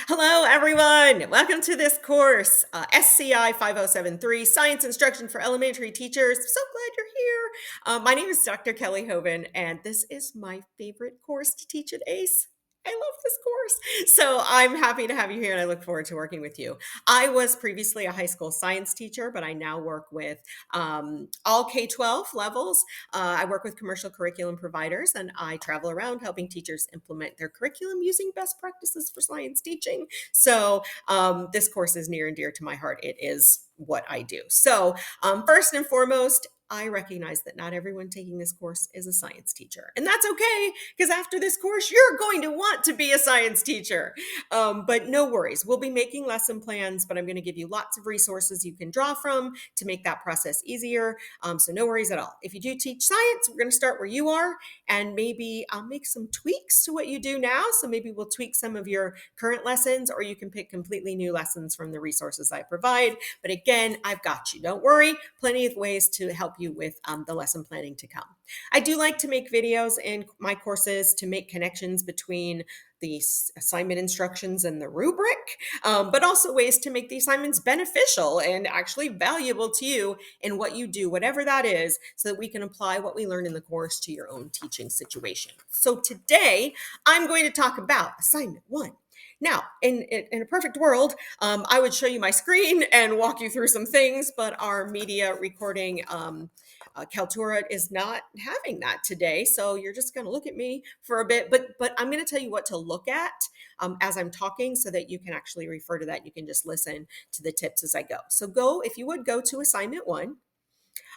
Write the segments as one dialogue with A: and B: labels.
A: Hello, everyone. Welcome to this course, SCI 5073, Science Instruction for Elementary Teachers. So glad you're here. My name is Dr. Kelly Hoven, and this is my favorite course to teach at ACE. I love this course. So I'm happy to have you here, and I look forward to working with you. I was previously a high school science teacher, but I now work with all K-12 levels. I work with commercial curriculum providers, and I travel around helping teachers implement their curriculum using best practices for science teaching. So this course is near and dear to my heart. It is what I do. So first and foremost, I recognize that not everyone taking this course is a science teacher. And that's okay, because after this course, you're going to want to be a science teacher. But no worries. We'll be making lesson plans, but I'm going to give you lots of resources you can draw from to make that process easier. So no worries at all. If you do teach science, we're going to start where you are, and maybe I'll make some tweaks to what you do now. So maybe we'll tweak some of your current lessons, or you can pick completely new lessons from the resources I provide. But again, I've got you. Don't worry. Plenty of ways to help you with the lesson planning to come. I do like to make videos in my courses to make connections between the assignment instructions and the rubric, but also ways to make the assignments beneficial and actually valuable to you in what you do, whatever that is, so that we can apply what we learn in the course to your own teaching situation. So today, I'm going to talk about assignment 1. Now, in a perfect world, I would show you my screen and walk you through some things, but our media recording Kaltura is not having that today. So you're just going to look at me for a bit, but I'm going to tell you what to look at as I'm talking so that you can actually refer to that. You can just listen to the tips as I go. So if you would go to assignment 1.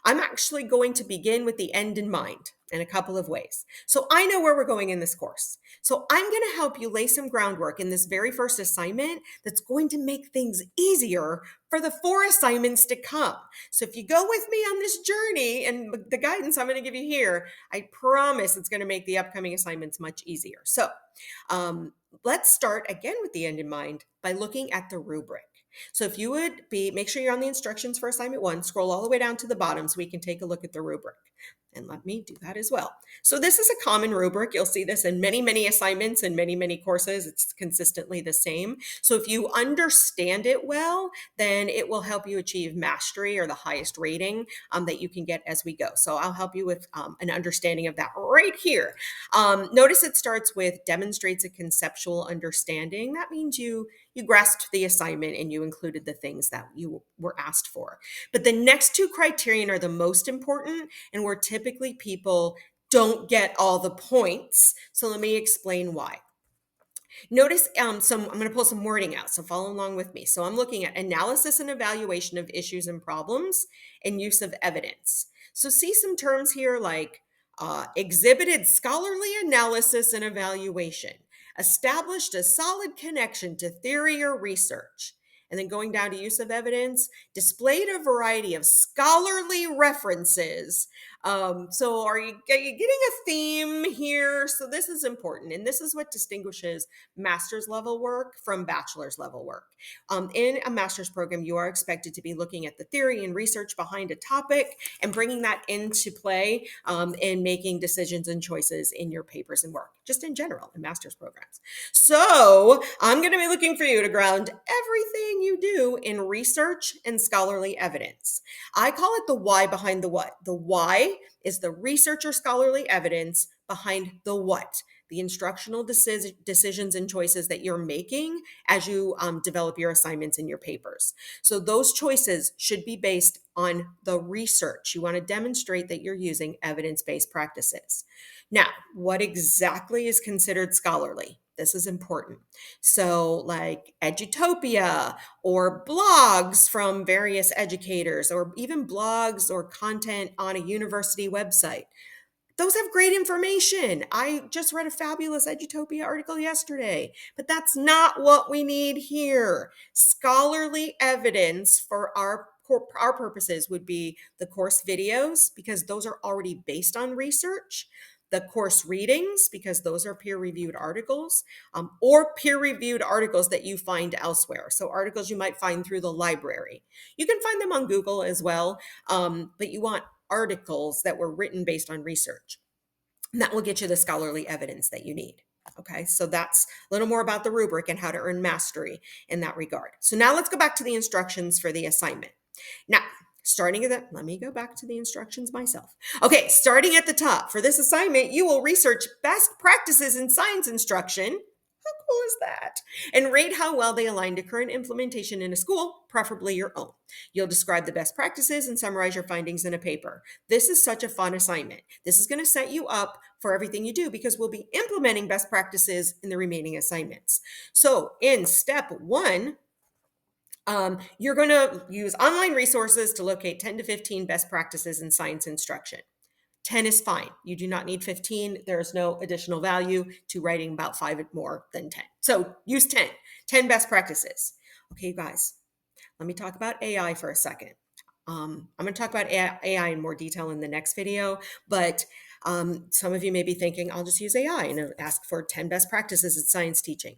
A: I'm actually going to begin with the end in mind in a couple of ways. So I know where we're going in this course. So I'm going to help you lay some groundwork in this very first assignment that's going to make things easier for the 4 assignments to come. So if you go with me on this journey and the guidance I'm going to give you here, I promise it's going to make the upcoming assignments much easier. So let's start again with the end in mind by looking at the rubric. So if you would make sure you're on the instructions for assignment 1, scroll all the way down to the bottom so we can take a look at the rubric. And let me do that as well. So this is a common rubric. You'll see this in many, many assignments and many, many courses. It's consistently the same. So if you understand it well, then it will help you achieve mastery or the highest rating that you can get as we go. So I'll help you with an understanding of that right here. Notice it starts with demonstrates a conceptual understanding. That means you grasped the assignment and you included the things that you were asked for. But the next 2 criterion are the most important, and where typically people don't get all the points. So let me explain why. Notice I'm going to pull some wording out, so follow along with me. So I'm looking at analysis and evaluation of issues and problems and use of evidence. So see some terms here like exhibited scholarly analysis and evaluation, established a solid connection to theory or research. And then going down to use of evidence, displayed a variety of scholarly references. So are you getting a theme here? So this is important. And this is what distinguishes master's level work from bachelor's level work. In a master's program, you are expected to be looking at the theory and research behind a topic and bringing that into play in making decisions and choices in your papers and work, just in general in master's programs. So I'm going to be looking for you to ground everything you do in research and scholarly evidence. I call it the why behind the what. The why is the research or scholarly evidence behind the what, the instructional decisions and choices that you're making as you develop your assignments in your papers. So those choices should be based on the research. You want to demonstrate that you're using evidence-based practices. Now, what exactly is considered scholarly? This is important. So like Edutopia or blogs from various educators or even blogs or content on a university website. Those have great information. I just read a fabulous Edutopia article yesterday, but that's not what we need here. Scholarly evidence for our purposes would be the course videos, because those are already based on research, the course readings, because those are peer-reviewed articles, or peer-reviewed articles that you find elsewhere. So articles you might find through the library. You can find them on Google as well, but you want articles that were written based on research. And that will get you the scholarly evidence that you need. Okay, so that's a little more about the rubric and how to earn mastery in that regard. So now let's go back to the instructions for the assignment. Now, starting at the, let me go back to the instructions myself. Okay, starting at the top, for this assignment, you will research best practices in science instruction. How cool is that? And rate how well they align to current implementation in a school, preferably your own. You'll describe the best practices and summarize your findings in a paper. This is such a fun assignment. This is going to set you up for everything you do because we'll be implementing best practices in the remaining assignments. So in step one, you're going to use online resources to locate 10 to 15 best practices in science instruction. 10 is fine. You do not need 15. There is no additional value to writing about 5 more than 10. So use 10. 10 best practices. Okay, you guys, let me talk about AI for a second. I'm going to talk about AI in more detail in the next video, but some of you may be thinking, I'll just use AI and ask for 10 best practices in science teaching.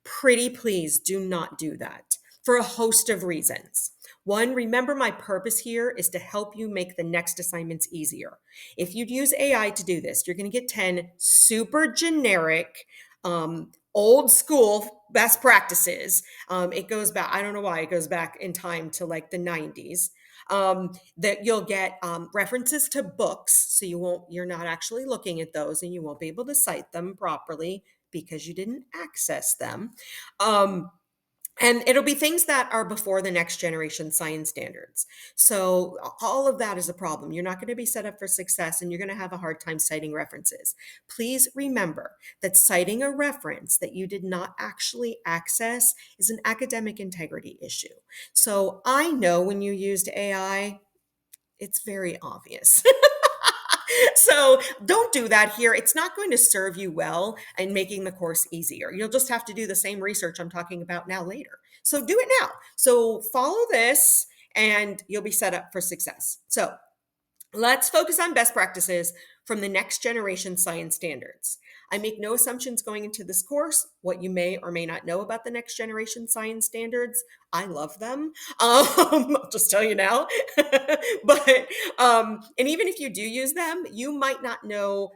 A: Pretty please do not do that for a host of reasons. One, remember my purpose here is to help you make the next assignments easier. If you'd use AI to do this, you're going to get 10 super generic, old school best practices. It goes back, I don't know why, it goes back in time to like the 90s. That you'll get references to books, so you're not actually looking at those, and you won't be able to cite them properly because you didn't access them. And it'll be things that are before the next generation science standards. So all of that is a problem. You're not going to be set up for success, and you're going to have a hard time citing references. Please remember that citing a reference that you did not actually access is an academic integrity issue. So I know when you used AI, it's very obvious. So don't do that here. It's not going to serve you well in making the course easier. You'll just have to do the same research I'm talking about now later. So do it now. So follow this and you'll be set up for success. So let's focus on best practices from the next generation science standards. I make no assumptions going into this course, what you may or may not know about the next generation science standards. I love them. I'll just tell you now. But, and even if you do use them, you might not know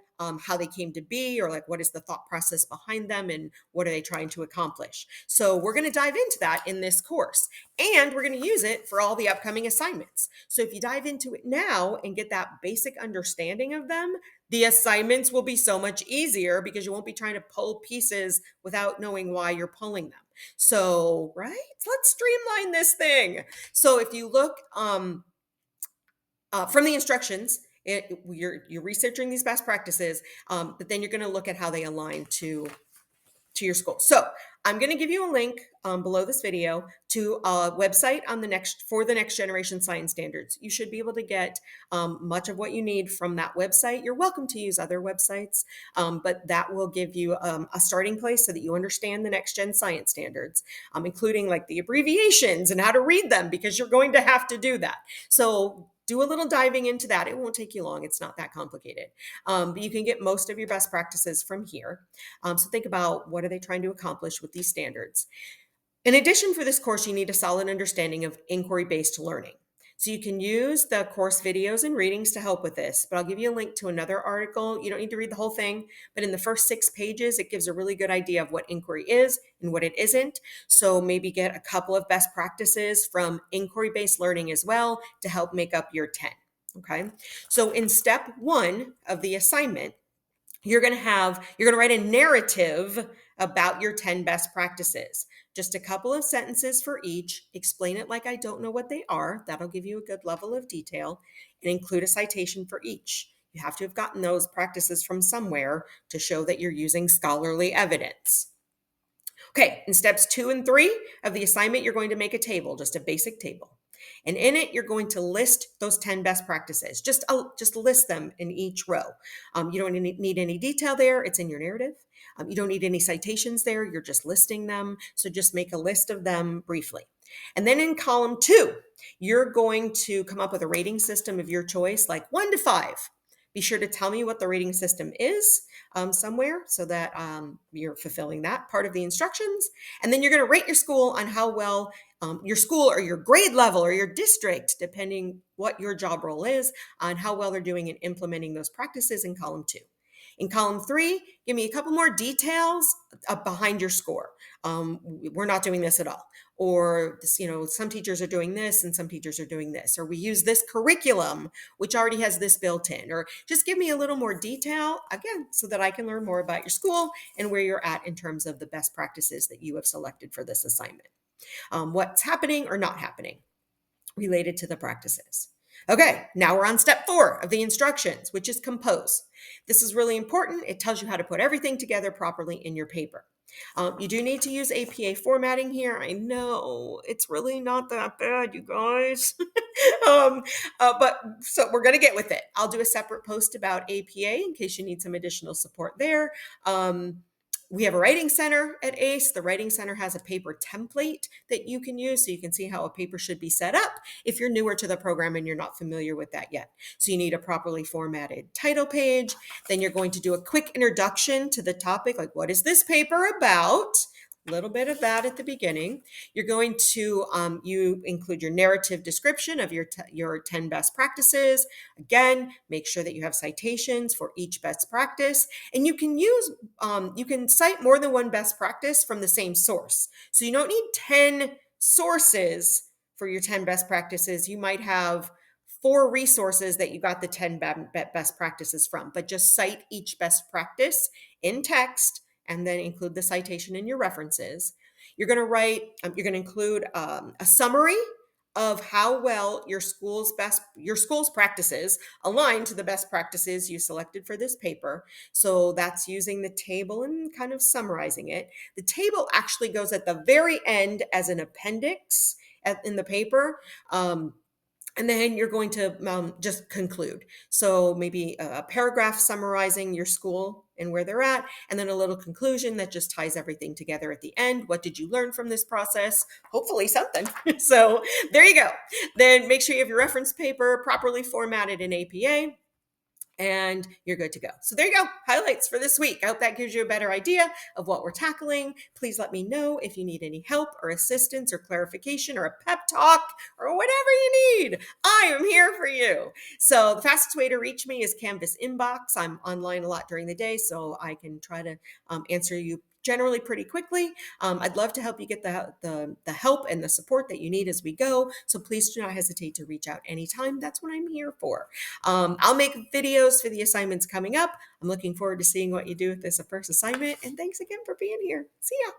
A: how they came to be, or like what is the thought process behind them and what are they trying to accomplish. So we're going to dive into that in this course, and we're going to use it for all the upcoming assignments. So if you dive into it now and get that basic understanding of them, the assignments will be so much easier because you won't be trying to pull pieces without knowing why you're pulling them. So, right? Let's streamline this thing. So if you look from the instructions, you're researching these best practices, but then you're going to look at how they align to your school. So I'm going to give you a link below this video to a website on for the next generation science standards. You should be able to get much of what you need from that website. You're welcome to use other websites, but that will give you a starting place so that you understand the next gen science standards, including like the abbreviations and how to read them, because you're going to have to do that. So do a little diving into that. It won't take you long. It's not that complicated. But you can get most of your best practices from here. So think about, what are they trying to accomplish with these standards? In addition, for this course, you need a solid understanding of inquiry-based learning. So you can use the course videos and readings to help with this, but I'll give you a link to another article. You don't need to read the whole thing, but in the first 6 pages, it gives a really good idea of what inquiry is and what it isn't. So maybe get a couple of best practices from inquiry-based learning as well to help make up your 10. Okay. So in step 1 of the assignment, you're going to write a narrative about your 10 best practices. Just a couple of sentences for each. Explain it like I don't know what they are. That'll give you a good level of detail, and include a citation for each. You have to have gotten those practices from somewhere to show that you're using scholarly evidence. Okay, in steps 2 and 3 of the assignment, you're going to make a table, just a basic table. And in it, you're going to list those 10 best practices. Just list them in each row. You don't need any detail there. It's in your narrative. You don't need any citations there. You're just listing them. So just make a list of them briefly. And then in column 2, you're going to come up with a rating system of your choice, like 1 to 5. Be sure to tell me what the rating system is somewhere, so that you're fulfilling that part of the instructions. And then you're going to rate your school on how well your school or your grade level or your district, depending what your job role is, on how well they're doing in implementing those practices in column 2. In column 3, give me a couple more details behind your score. We're not doing this at all. Or this, some teachers are doing this and some teachers are doing this. Or we use this curriculum, which already has this built in. Or just give me a little more detail, again, so that I can learn more about your school and where you're at in terms of the best practices that you have selected for this assignment. What's happening or not happening related to the practices. Okay, now we're on step 4 of the instructions, which is compose. This is really important. It tells you how to put everything together properly in your paper. You do need to use APA formatting here. I know it's really not that bad, you guys. But so we're going to get with it. I'll do a separate post about APA in case you need some additional support there. We have a writing center at ACE. The writing center has a paper template that you can use so you can see how a paper should be set up if you're newer to the program and you're not familiar with that yet. So you need a properly formatted title page. Then you're going to do a quick introduction to the topic, like what is this paper about? A little bit of that at the beginning. You're going to you include your narrative description of your 10 best practices. Again, make sure that you have citations for each best practice, and you can cite more than one best practice from the same source. So you don't need 10 sources for your 10 best practices. You might have 4 resources that you got the 10 best practices from, but just cite each best practice in text and then include the citation in your references. You're going to include a summary of how well your school's practices align to the best practices you selected for this paper. So that's using the table and kind of summarizing it. The table actually goes at the very end as an appendix in the paper. And then you're going to just conclude. So maybe a paragraph summarizing your school and where they're at, and then a little conclusion that just ties everything together at the end. What did you learn from this process? Hopefully something. So there you go. Then make sure you have your reference paper properly formatted in APA. And you're good to go. So there you go, highlights for this week. I hope that gives you a better idea of what we're tackling. Please let me know if you need any help or assistance or clarification or a pep talk or whatever you need. I am here for you. So the fastest way to reach me is Canvas inbox. I'm online a lot during the day, so I can try to answer you generally pretty quickly. I'd love to help you get the help and the support that you need as we go. So please do not hesitate to reach out anytime. That's what I'm here for. I'll make videos for the assignments coming up. I'm looking forward to seeing what you do with this first assignment. And thanks again for being here. See ya.